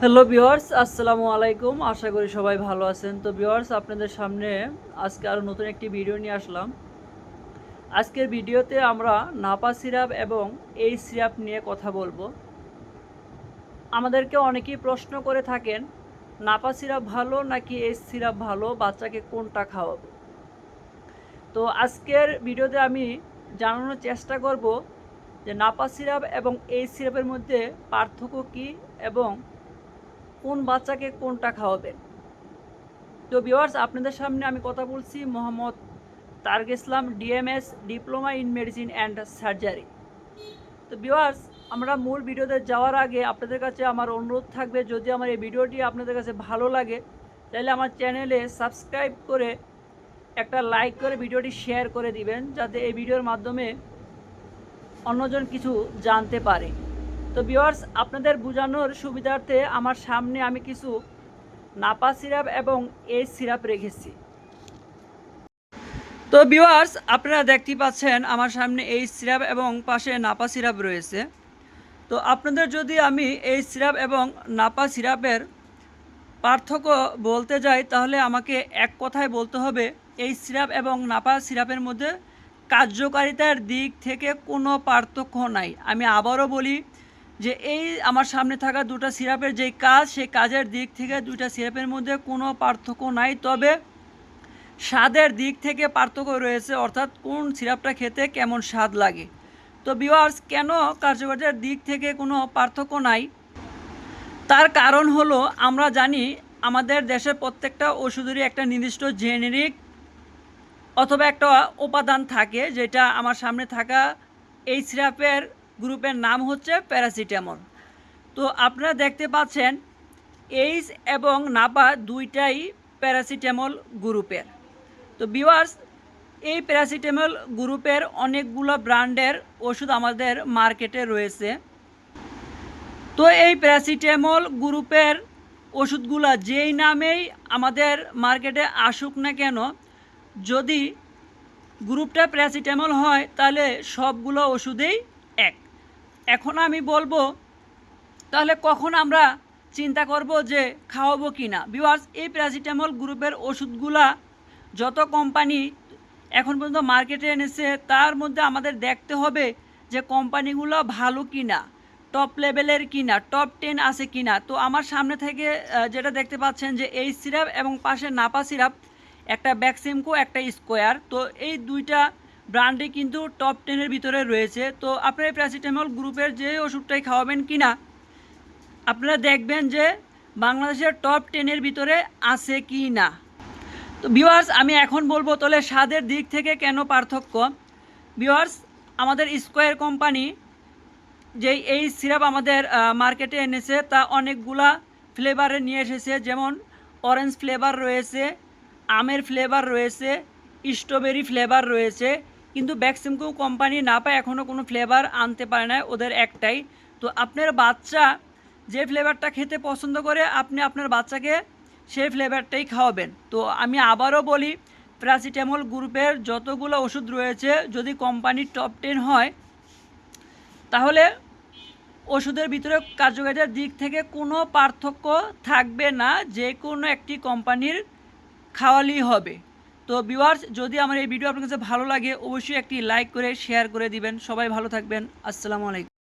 Hello viewers, আসসালামু আলাইকুম। আশা করি সবাই ভালো আছেন। তো ভিউয়ার্স, আপনাদের সামনে আজকে আরও নতুন একটি ভিডিও নিয়ে আসলাম। আজকের ভিডিওতে আমরা নাপা সিরাপ এবং এই সিরাপ নিয়ে কথা বলবো। আমাদেরকে অনেকেই প্রশ্ন করে থাকেন, নাপা সিরাপ ভালো নাকি এই সিরাপ ভালো, বাচ্চাকে কোনটা খাওয়াবো। তো আজকের ভিডিওতে আমি জানানোর চেষ্টা করব যে নাপা সিরাপ এবং এই সিরাপের মধ্যে পার্থক্য কী এবং কোন বাচ্চাকে কোনটা খাওয়াবেন। তো ভিউয়ার্স, আপনাদের সামনে আমি কথা বলছি Mohammad Tarak Islam, DMS, diploma in medicine and surgery. তো ভিউয়ার্স, আমরা মূল ভিডিওতে যাওয়ার আগে আপনাদের কাছে আমার অনুরোধ থাকবে, যদি আমার এই ভিডিওটি আপনাদের কাছে ভালো লাগে তাহলে আমার চ্যানেলে সাবস্ক্রাইব করে একটা লাইক করে ভিডিওটি শেয়ার করে দিবেন, যাতে এই ভিডিওর মাধ্যমে অন্যজন কিছু জানতে পারে। তো ভিউয়ার্স, আপনাদের বোঝানোর সুবিধার্থে আমার সামনে আমি কিছু নাপা সিরাপ এবং এই সিরাপ রেখেছি। তো ভিউয়ার্স, আপনারা দেখতে পাচ্ছেন আমার সামনে এই সিরাপ এবং পাশে নাপা সিরাপ রয়েছে। তো আপনাদের যদি আমি এই সিরাপ এবং নাপা সিরাপের পার্থক্য বলতে যাই তাহলে আমাকে এক কথায় বলতে হবে, এই সিরাপ এবং নাপা সিরাপের মধ্যে কার্যকারিতার দিক থেকে কোনো পার্থক্য নাই। আমি আবারও বলি যে এই আমার সামনে থাকা দুটো সিরাপের যেই কাজ, সেই কাজের দিক থেকে দুইটা সিরাপের মধ্যে কোনো পার্থক্য নাই। তবে স্বাদের দিক থেকে পার্থক্য রয়েছে, অর্থাৎ কোন সিরাপটা খেতে কেমন স্বাদ লাগে। তো ভিউয়ার্স, কেন কার্যকারিতার দিক থেকে কোনো পার্থক্য নাই তার কারণ হলো, আমরা জানি আমাদের দেশের প্রত্যেকটা ওষুধেরই একটা নির্দিষ্ট জেনেরিক অথবা একটা উপাদান থাকে, যেটা আমার সামনে থাকা এই সিরাপের গ্রুপের নাম হচ্ছে প্যারাসিটামল। তো আপনারা দেখতে পাচ্ছেন এইচ এবং নাপা দুইটাই প্যারাসিটামল গ্রুপের। তো ভিউয়ার্স, এই প্যারাসিটামল গ্রুপের অনেকগুলো ব্র্যান্ডের ওষুধ আমাদের মার্কেটে রয়েছে। তো এই প্যারাসিটামল গ্রুপের ওষুধগুলো যেই নামেই আমাদের মার্কেটে আসুক না কেন, যদি গ্রুপটা প্যারাসিটামল হয় তাহলে সবগুলো ওষুধেই এক। এখন আমি বলবো, তাহলে কখন আমরা চিন্তা করব যে খাওয়াবো কি না। ভিউয়ার্স, এই প্যারাসিটামল গ্রুপের ওষুধগুলা যত কোম্পানি এখন পর্যন্ত মার্কেটে এনেছে, তার মধ্যে আমাদের দেখতে হবে যে কোম্পানিগুলো ভালো কি না, টপ লেভেলের কি না, টপ 10 আছে কি না। তো আমার সামনে থেকে যেটা দেখতে পাচ্ছেন যে এই সিরাপ এবং পাশে নাপা সিরাপ, একটা ব্যাক্সিমকো, একটা স্কোয়ার, তো এই দুইটা ব্র্যান্ডে কিন্তু টপ 10-এর ভিতরে রয়েছে। তো আপনারা এই প্যারাসিটামল গ্রুপের যে ওষুধটাই খাওয়াবেন কি না, আপনারা দেখবেন যে বাংলাদেশের টপ 10-এর ভিতরে আছে কি না। তো ভিউয়ার্স, আমি এখন বলবো তাহলে স্বাদের দিক থেকে কেন পার্থক্য। ভিউয়ার্স, আমাদের স্কোয়ার কোম্পানি যেই এই সিরাপ আমাদের মার্কেটে এনেছে, তা অনেকগুলা ফ্লেভারে নিয়ে এসেছে, যেমন অরেঞ্জ ফ্লেভার রয়েছে, আমের ফ্লেভার রয়েছে, স্ট্রবেরি ফ্লেভার রয়েছে। কিন্তু ব্যাক্সিমকো কোম্পানি নাপা এখনও কোনো ফ্লেভার আনতে পারে না, ওদের একটাই। তো আপনার বাচ্চা যে ফ্লেভারটা খেতে পছন্দ করে, আপনি আপনার বাচ্চাকে সেই ফ্লেভারটাই খাওয়াবেন। তো আমি আবারও বলি, প্যারাসিটামল গ্রুপের যতগুলো ওষুধ রয়েছে, যদি কোম্পানির টপ 10 হয় তাহলে ওষুধের ভিতরে কার্যকারিতার দিক থেকে কোনো পার্থক্য থাকবে না, যে কোনো একটি কোম্পানির খাওয়ালেই হবে। তো ভিউয়ার্স, যদি আমার এই ভিডিও আপনার কাছে ভালো লাগে অবশ্যই একটি লাইক করে শেয়ার করে দিবেন। সবাই ভালো থাকবেন। আসসালামু আলাইকুম।